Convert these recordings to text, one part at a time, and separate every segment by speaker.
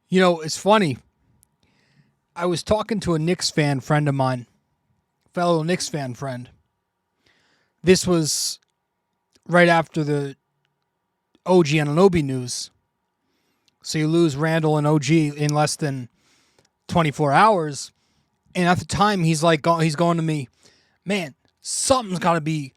Speaker 1: You know, it's funny. I was talking to a Knicks fan friend of mine, fellow Knicks fan friend. This was right after the OG Anunoby news. So you lose Randall and OG in less than 24 hours. And at the time, he's going to me, man, something's got to be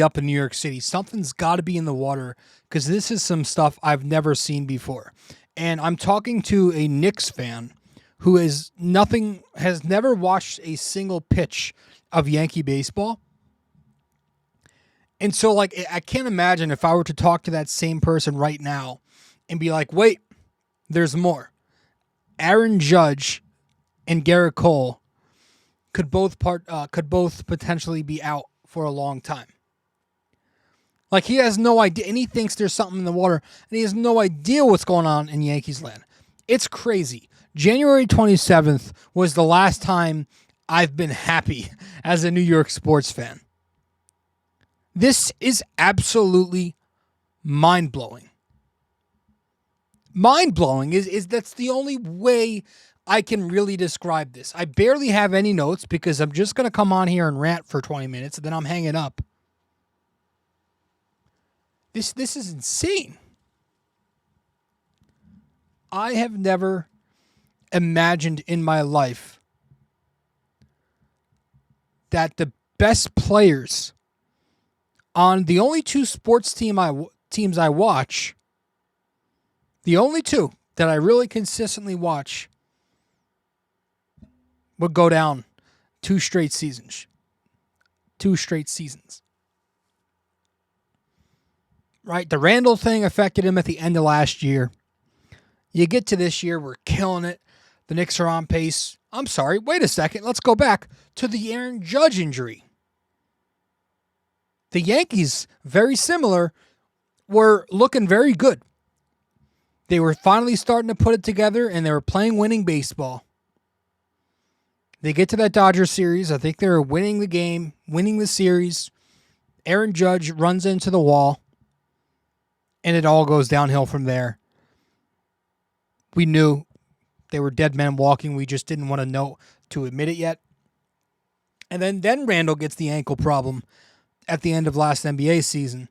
Speaker 1: up in New York City. Something's got to be in the water because this is some stuff I've never seen before. And I'm talking to a Knicks fan who has never watched a single pitch of Yankee baseball. And so, like, I can't imagine if I were to talk to that same person right now and be like, wait, there's more. Aaron Judge and Gerrit Cole could both potentially be out for a long time. Like, he has no idea, and he thinks there's something in the water, and he has no idea what's going on in Yankees land. It's crazy. January 27th was the last time I've been happy as a New York sports fan. This is absolutely mind-blowing. Mind-blowing is that's the only way I can really describe this. I barely have any notes because I'm just going to come on here and rant for 20 minutes and then I'm hanging up. This is insane. I have never imagined in my life that the best players on the only two sports teams I watch, the only two that I really consistently watch, would go down two straight seasons. Right? The Randall thing affected him at the end of last year. You get to this year, we're killing it. The Knicks are on pace. I'm sorry, wait a second. Let's go back to the Aaron Judge injury. The Yankees, very similar, were looking very good. They were finally starting to put it together, and they were playing winning baseball. They get to that Dodgers series. I think they were winning the game, winning the series. Aaron Judge runs into the wall, and it all goes downhill from there. We knew they were dead men walking. We just didn't want to admit it yet. And then Randall gets the ankle problem at the end of last NBA season.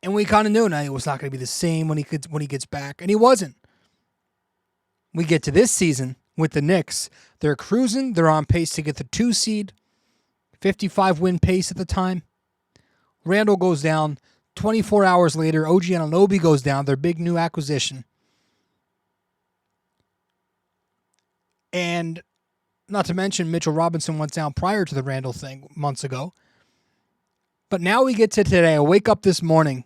Speaker 1: And we kind of knew now it was not going to be the same when he gets back. And he wasn't. We get to this season with the Knicks. They're cruising. They're on pace to get the 2 seed. 55-win pace at the time. Randall goes down. 24 hours later, OG Anunoby goes down. Their big new acquisition. And not to mention Mitchell Robinson went down prior to the Randall thing months ago. But now we get to today. I wake up this morning.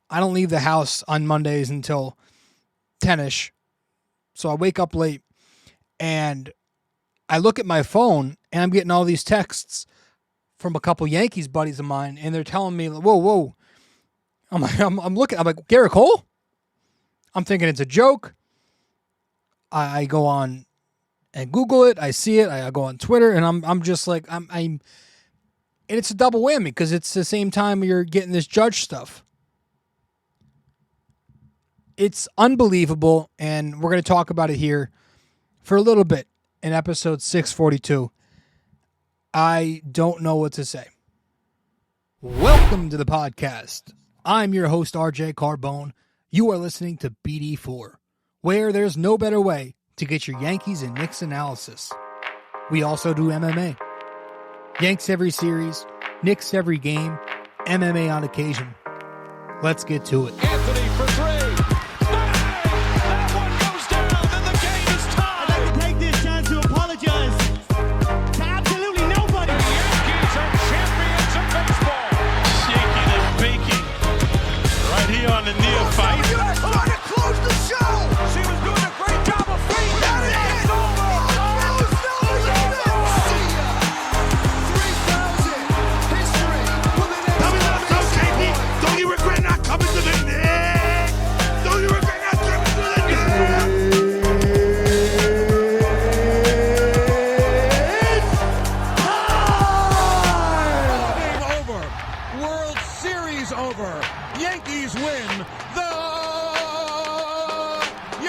Speaker 1: I don't leave the house on Mondays until 10-ish. So I wake up late. And I look at my phone, and I'm getting all these texts from a couple Yankees buddies of mine, and they're telling me, whoa. I'm like, Gerrit Cole? I'm thinking it's a joke. I go on and Google it. I see it. I go on Twitter, and I'm just like, and it's a double whammy because it's the same time you're getting this Judge stuff. It's unbelievable, and we're going to talk about it here for a little bit in episode 642. I don't know what to say. Welcome to the podcast. I'm your host, RJ Carbone. You are listening to BD4, where there's no better way to get your Yankees and Knicks analysis. We also do MMA. Yanks every series, Knicks every game, MMA on occasion. Let's get to it.
Speaker 2: Anthony for three. That one goes down, and the game is tied.
Speaker 3: I'd like to take this chance to apologize to absolutely nobody.
Speaker 2: The Yankees are champions of baseball.
Speaker 4: Shaking and baking right here on the neophyte.
Speaker 2: U.S. trying to close the show. She was doing a great job of feeding that. It's over.
Speaker 4: Don't you regret not coming to the Knicks?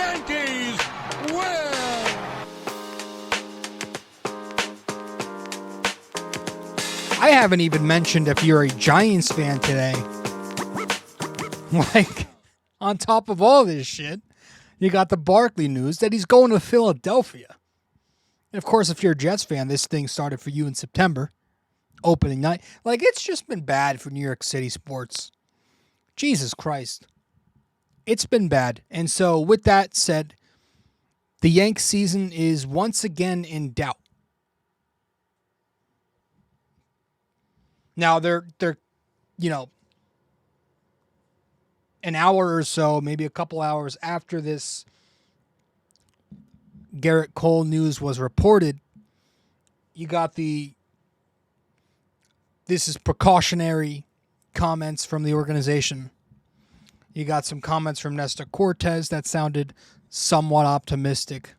Speaker 4: Yankees win.
Speaker 1: I haven't even mentioned if you're a Giants fan today. Like, on top of all this shit, you got the Barkley news that he's going to Philadelphia. And of course, if you're a Jets fan, this thing started for you in September, opening night. Like, it's just been bad for New York City sports. Jesus Christ. It's been bad. And so, with that said, the Yanks season is once again in doubt. Now, they're an hour or so, maybe a couple hours after this Gerrit Cole news was reported, you got this is precautionary comments from the organization. You got some comments from Nestor Cortez that sounded somewhat optimistic.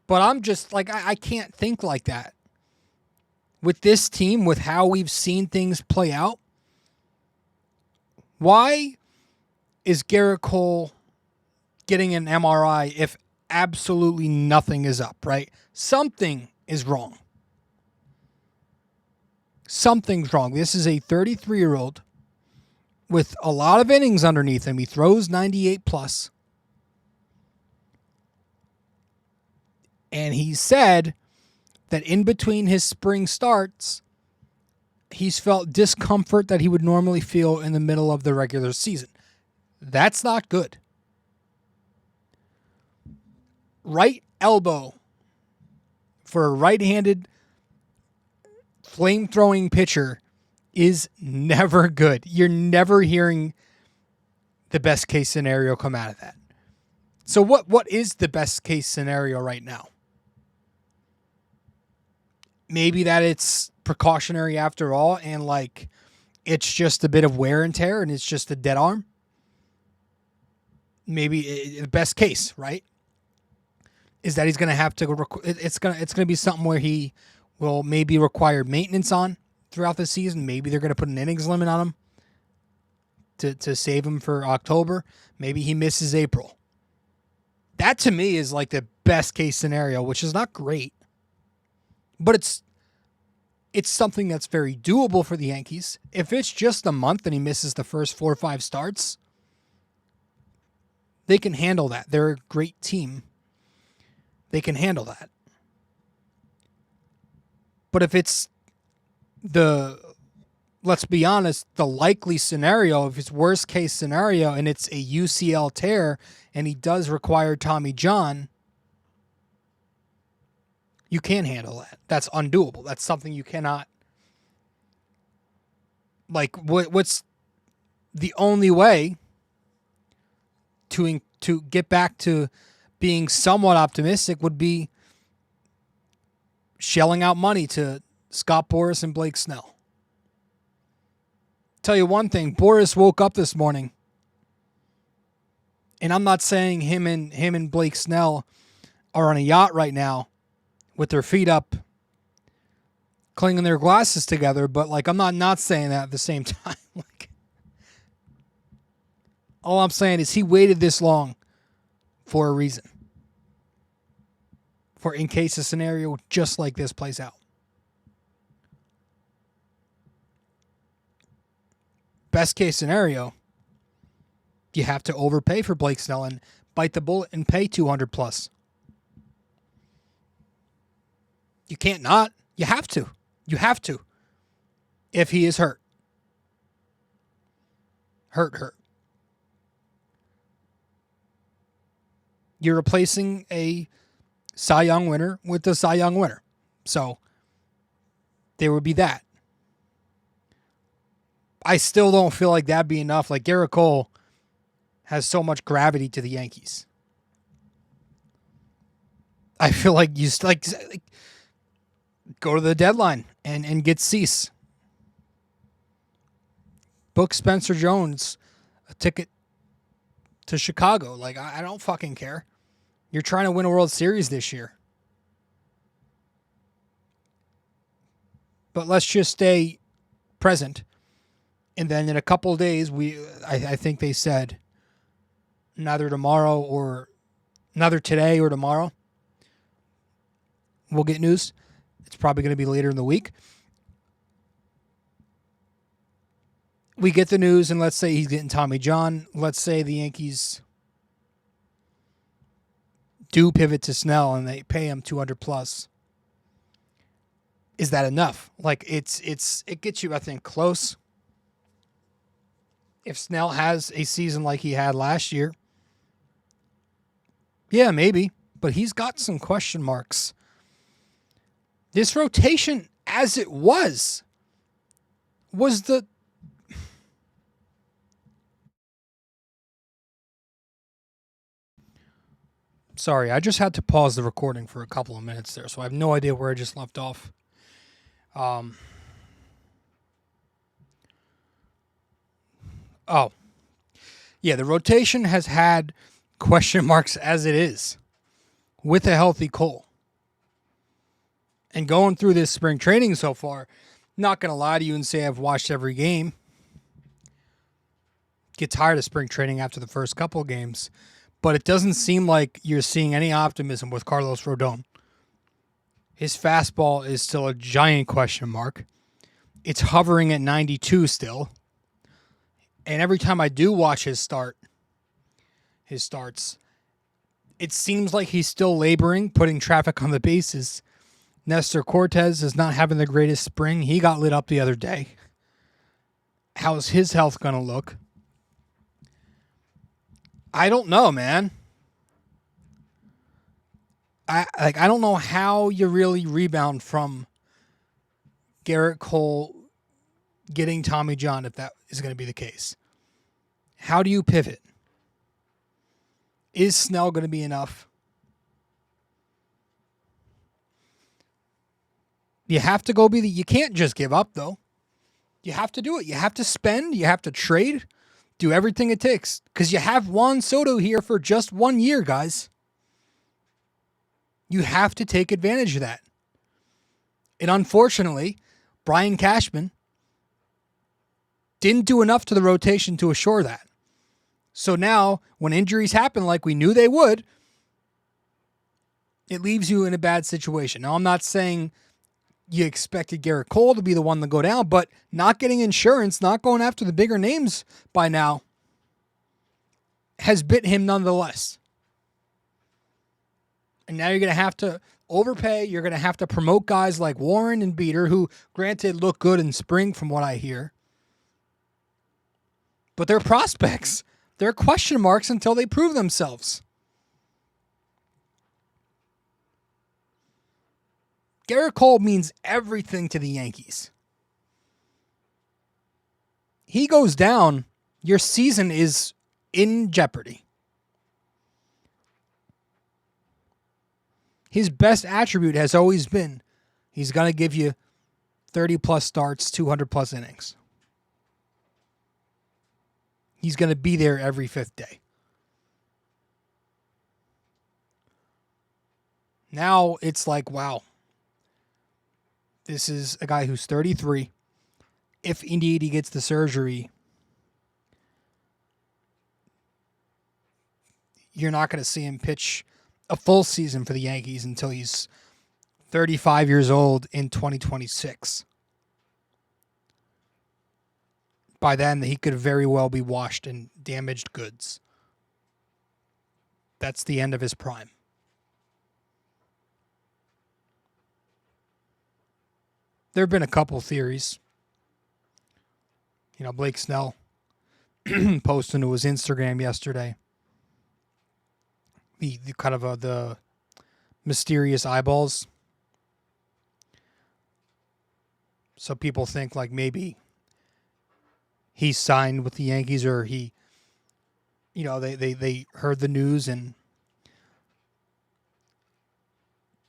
Speaker 1: But I'm just like, I can't think like that. With this team, with how we've seen things play out, why is Gerrit Cole getting an MRI if absolutely nothing is up, right? Something is wrong. Something's wrong. This is a 33-year-old with a lot of innings underneath him. He throws 98 plus. And he said that in between his spring starts, he's felt discomfort that he would normally feel in the middle of the regular season. That's not good. Right elbow for a right-handed flame-throwing pitcher is never good. You're never hearing the best case scenario come out of that. So what is the best case scenario right now? Maybe that it's precautionary after all, and like it's just a bit of wear and tear and it's just a dead arm. Maybe the best case, right, is that he's going to have to it's going to be something where he will maybe require maintenance on throughout the season. Maybe they're going to put an innings limit on him to save him for October. Maybe he misses April. That to me is like the best case scenario, which is not great. But it's something that's very doable for the Yankees. If it's just a month and he misses the first 4 or 5 starts, they can handle that. They're a great team. They can handle that. But if it's let's be honest, the likely scenario, if it's worst case scenario and it's a UCL tear and he does require Tommy John, you can't handle that. That's undoable. That's something you cannot. Like, what's the only way to get back to being somewhat optimistic would be shelling out money to Scott Boras and Blake Snell. Tell you one thing, Boras woke up this morning, and I'm not saying him and Blake Snell are on a yacht right now with their feet up, clinging their glasses together, but like I'm not saying that at the same time. Like, all I'm saying is he waited this long for a reason. For in case a scenario just like this plays out. Best case scenario, you have to overpay for Blake Snell and bite the bullet and pay $200 plus. You can't not. You have to. You have to. If he is hurt. Hurt. You're replacing a Cy Young winner with a Cy Young winner. So there would be that. I still don't feel like that'd be enough. Like Gerrit Cole has so much gravity to the Yankees. I feel like you like go to the deadline and get Cease. Book Spencer Jones a ticket to Chicago. Like, I don't fucking care. You're trying to win a World Series this year. But let's just stay present. And then in a couple of days, I think they said neither today or tomorrow. We'll get news. It's probably going to be later in the week. We get the news, and let's say he's getting Tommy John. Let's say the Yankees do pivot to Snell and they pay him $200 plus. Is that enough? Like it gets you, I think, close. If Snell has a season like he had last year, yeah, maybe. But he's got some question marks. This rotation, as it was the... Sorry, I just had to pause the recording for a couple of minutes there, so I have no idea where I just left off. Yeah, the rotation has had question marks as it is with a healthy Cole. And going through this spring training so far, not going to lie to you and say I've watched every game. Get tired of spring training after the first couple of games. But it doesn't seem like you're seeing any optimism with Carlos Rodon. His fastball is still a giant question mark. It's hovering at 92 still. And every time I do watch his starts, it seems like he's still laboring, putting traffic on the bases. Nestor Cortez is not having the greatest spring. He got lit up the other day. How's his health going to look? I don't know, man. I don't know how you really rebound from Gerrit Cole getting Tommy John if that is going to be the case. How do you pivot? Is Snell going to be enough? You have to you can't just give up though. You have to do it. You have to spend, you have to trade. Do everything it takes. Because you have Juan Soto here for just 1 year, guys. You have to take advantage of that. And unfortunately, Brian Cashman didn't do enough to the rotation to assure that. So now, when injuries happen like we knew they would, it leaves you in a bad situation. Now, I'm not saying you expected Gerrit Cole to be the one to go down, but not getting insurance, not going after the bigger names by now, has bit him nonetheless. And now you're going to have to overpay. You're going to have to promote guys like Warren and Beater, who, granted, look good in spring from what I hear. But they're prospects. They're question marks until they prove themselves. Gerrit Cole means everything to the Yankees. He goes down, your season is in jeopardy. His best attribute has always been he's going to give you 30-plus starts, 200-plus innings. He's going to be there every fifth day. Now it's like, wow. This is a guy who's 33. If indeed he gets the surgery, you're not going to see him pitch a full season for the Yankees until he's 35 years old in 2026. By then, he could very well be washed in damaged goods. That's the end of his prime. There have been a couple theories. You know, Blake Snell posting to his Instagram yesterday. The kind of the mysterious eyeballs. So people think like maybe he signed with the Yankees, or he, you know, they heard the news and,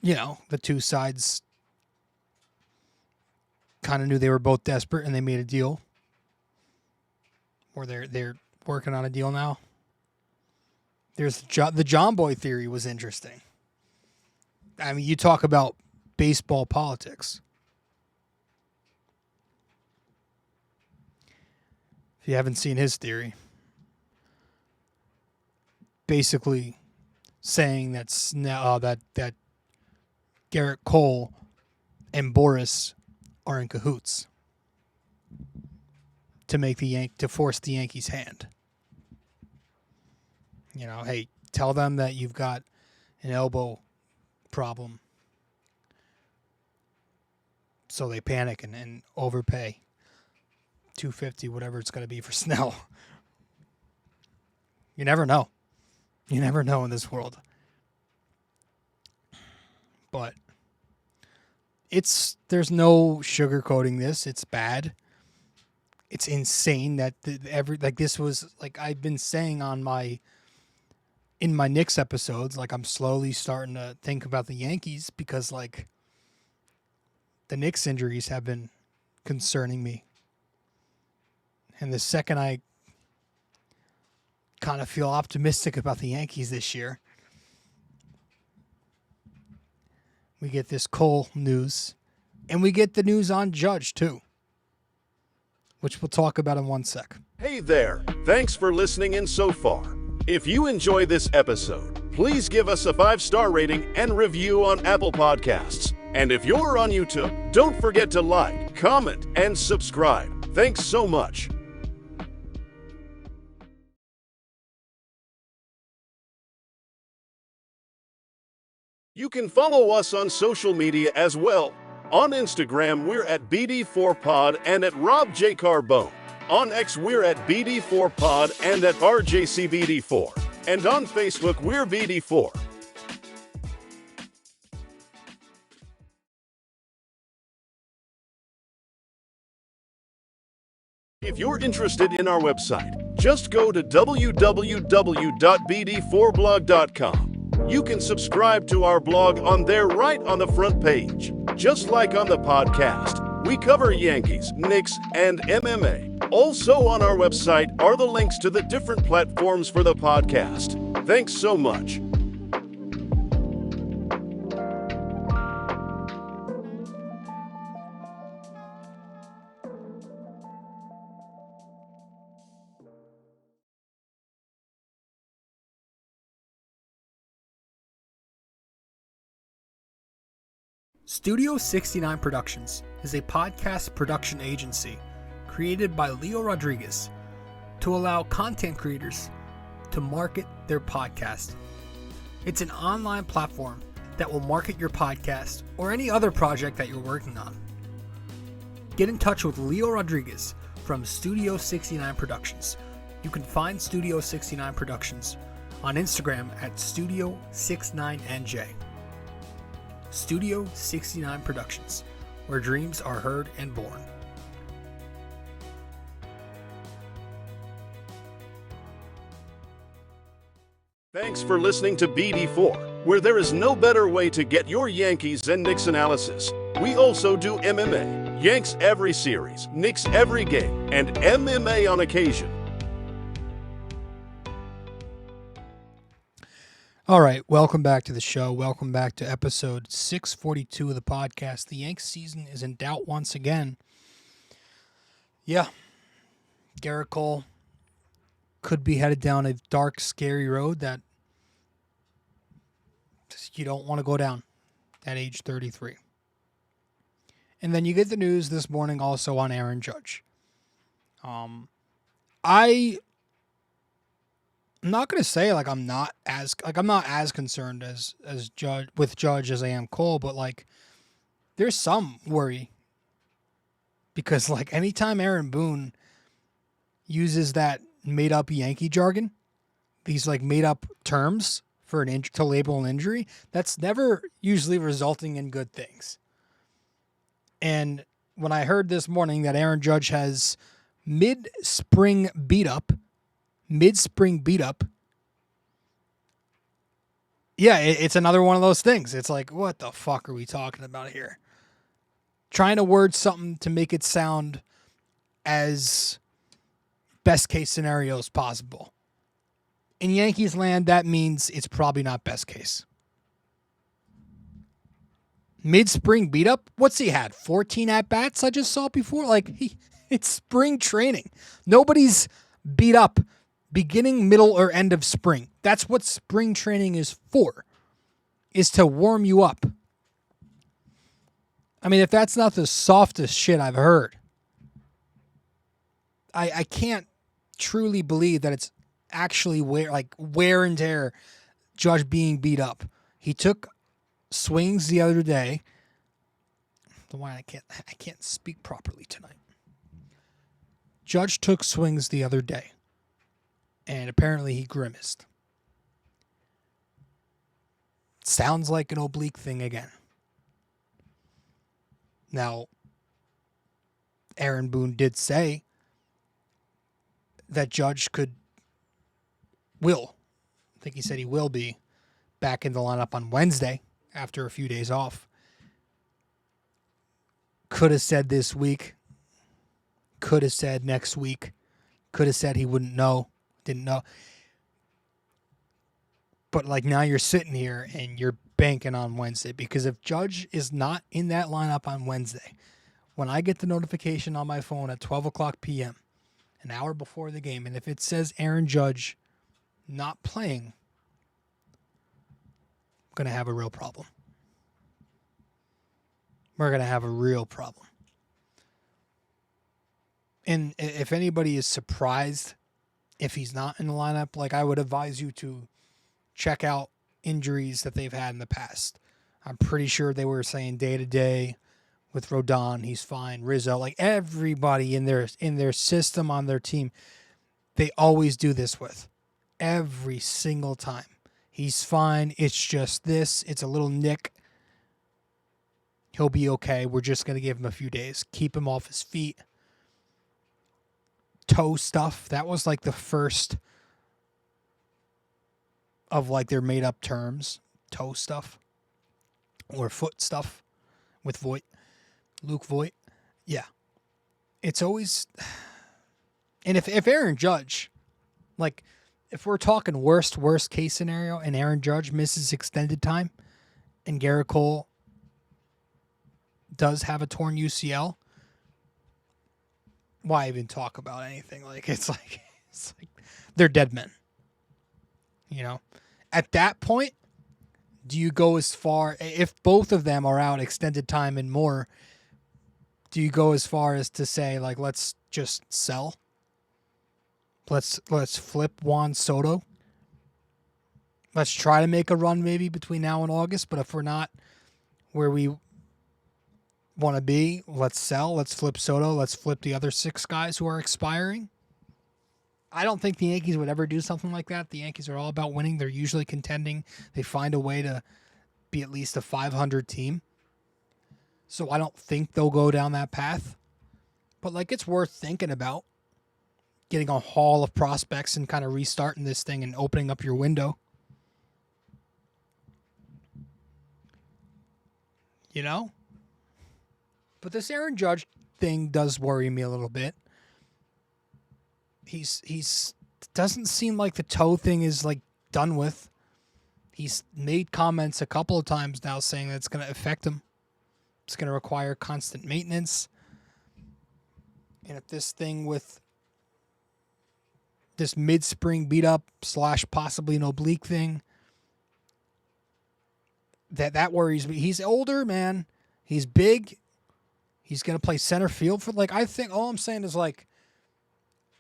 Speaker 1: you know, the two sides kind of knew they were both desperate and they made a deal. Or they're working on a deal now. There's the John Boy theory was interesting. I mean, you talk about baseball politics. If you haven't seen his theory, basically saying that's now that Gerrit Cole and Boris are in cahoots to force the Yankees' hand. You know, hey, tell them that you've got an elbow problem, so they panic and overpay $250, whatever it's going to be for Snell. You never know. You never know in this world. But there's no sugarcoating this. It's bad. It's insane that this was like I've been saying in my Knicks episodes, like I'm slowly starting to think about the Yankees because like the Knicks injuries have been concerning me. And the second I kind of feel optimistic about the Yankees this year, we get this Cole news, and we get the news on Judge too, which we'll talk about in one sec.
Speaker 5: Hey there, thanks for listening in so far. If you enjoy this episode, please give us a 5-star rating and review on Apple Podcasts. And if you're on YouTube, don't forget to like, comment, and subscribe. Thanks so much. You can follow us on social media as well. On Instagram, we're at BD4Pod and at Rob J. Carbone. On X, we're at BD4Pod and at RJCBD4. And on Facebook, we're BD4. If you're interested in our website, just go to www.bd4blog.com. You can subscribe to our blog on there right on the front page. Just like on the podcast, we cover Yankees, Knicks, and MMA. Also on our website are the links to the different platforms for the podcast. Thanks so much.
Speaker 1: Studio 69 Productions is a podcast production agency created by Leo Rodriguez to allow content creators to market their podcast. It's an online platform that will market your podcast or any other project that you're working on. Get in touch with Leo Rodriguez from Studio 69 Productions. You can find Studio 69 Productions on Instagram at Studio69NJ. Studio 69 Productions, where dreams are heard and born.
Speaker 5: Thanks for listening to BD4, where there is no better way to get your Yankees and Knicks analysis. We also do MMA, Yanks every series, Knicks every game, and MMA on occasion.
Speaker 1: All right, welcome back to the show. Welcome back to episode 642 of the podcast. The Yanks season is in doubt once again. Yeah, Gerrit Cole could be headed down a dark, scary road that you don't want to go down at age 33. And then you get the news this morning also on Aaron Judge. I'm not going to say like I'm not as concerned as Judge as I am Cole, but like there's some worry because like anytime Aaron Boone uses that made up Yankee jargon, these like made up terms for to label an injury, that's never usually resulting in good things. And when I heard this morning that Aaron Judge has mid-spring beat up, yeah, it's another one of those things. It's like, what the fuck are we talking about here? Trying to word something to make it sound as best case scenario as possible. In Yankees land, that means it's probably not best case. Mid-spring beat up? What's he had? 14 at-bats I just saw before? Like, it's spring training. Nobody's beat up beginning, middle, or end of spring. That's what spring training is for, is to warm you up. I mean, if that's not the softest shit I've heard, I can't truly believe that it's actually wear and tear, Judge being beat up. He took swings the other day. Why I can't speak properly tonight. Judge took swings the other day, and apparently he grimaced. Sounds like an oblique thing again. Now, Aaron Boone did say that Judge I think he said he will be back in the lineup on Wednesday after a few days off. Could have said this week. Could have said next week. Could have said he wouldn't know. Didn't know. But now you're sitting here and you're banking on Wednesday, because if Judge is not in that lineup on Wednesday, when I get the notification on my phone at 12 o'clock p.m., an hour before the game, and if it says Aaron Judge not playing, I'm going to have a real problem. We're going to have a real problem. And if anybody is surprised if he's not in the lineup, I would advise you to check out injuries that they've had in the past. I'm pretty sure they were saying day-to-day with Rodon, he's fine. Rizzo, everybody in their system on their team, they always do this with. Every single time. He's fine. It's just this. It's a little nick. He'll be okay. We're just going to give him a few days. Keep him off his feet. Toe stuff. That was the first of their made up terms. Toe stuff. Or foot stuff with Voit. Luke Voit. Yeah. It's always... And if Aaron Judge, if we're talking worst case scenario and Aaron Judge misses extended time and Gerrit Cole does have a torn UCL, why even talk about anything? It's like they're dead men. At that point, do you go as far, if both of them are out extended time and more, do you go as far as to say, let's just sell? Let's flip Juan Soto. Let's try to make a run maybe between now and August, but if we're not where we want to be, let's sell. Let's flip Soto. Let's flip the other 6 guys who are expiring. I don't think the Yankees would ever do something like that. The Yankees are all about winning. They're usually contending. They find a way to be at least a 500 team. So I don't think they'll go down that path. But it's worth thinking about. Getting a haul of prospects and kind of restarting this thing and opening up your window. But this Aaron Judge thing does worry me a little bit. He's doesn't seem like the toe thing is done with. He's made comments a couple of times now saying that it's going to affect him. It's going to require constant maintenance. And if this thing with this mid-spring beat-up / possibly an oblique thing, that worries me. He's older, man. He's big. He's going to play center field for, I think, all I'm saying is,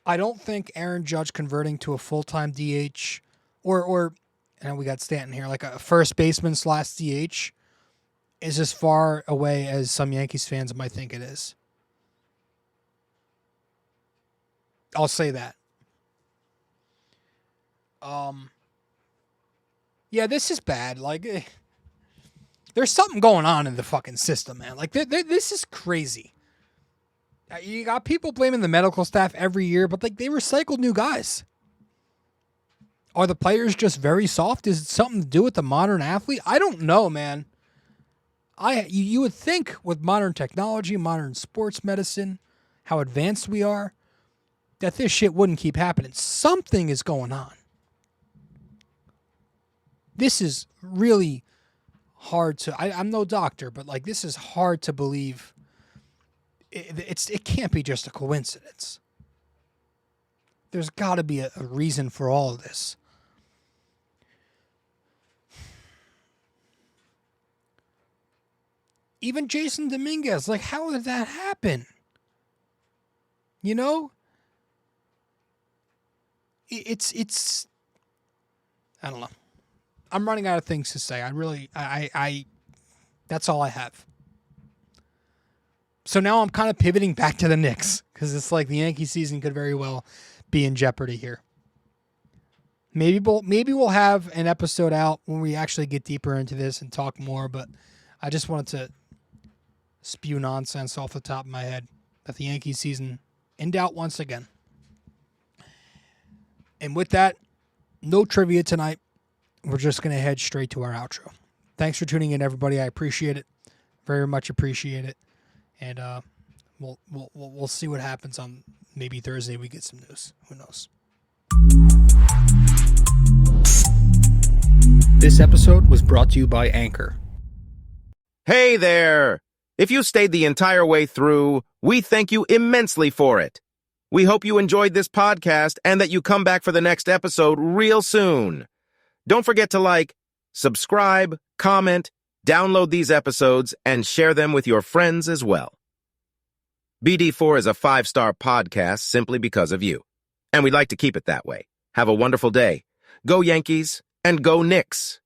Speaker 1: I don't think Aaron Judge converting to a full-time DH or and we got Stanton here, a first baseman / DH is as far away as some Yankees fans might think it is. I'll say that. Yeah, this is bad. There's something going on in the fucking system, man. This is crazy. You got people blaming the medical staff every year, but they recycle new guys. Are the players just very soft? Is it something to do with the modern athlete? I don't know, man. You would think with modern technology, modern sports medicine, how advanced we are, that this shit wouldn't keep happening. Something is going on. This is really hard to... I'm no doctor, but this is hard to believe. It can't be just a coincidence. There's got to be a reason for all of this. Even Jason Dominguez, like, how did that happen? You know? It's I don't know. I'm running out of things to say. I that's all I have. So now I'm kind of pivoting back to the Knicks because it's like the Yankee season could very well be in jeopardy here. Maybe we'll have an episode out when we actually get deeper into this and talk more, but I just wanted to spew nonsense off the top of my head that the Yankee season in doubt once again. And with that, no trivia tonight. We're just going to head straight to our outro. Thanks for tuning in, everybody. I appreciate it. Very much appreciate it. And we'll see what happens on maybe Thursday. We get some news. Who knows? This episode was brought to you by Anchor.
Speaker 6: Hey there! If you stayed the entire way through, we thank you immensely for it. We hope you enjoyed this podcast and that you come back for the next episode real soon. Don't forget to like, subscribe, comment, download these episodes, and share them with your friends as well. BD4 is a 5-star podcast simply because of you. And we'd like to keep it that way. Have a wonderful day. Go Yankees and go Knicks!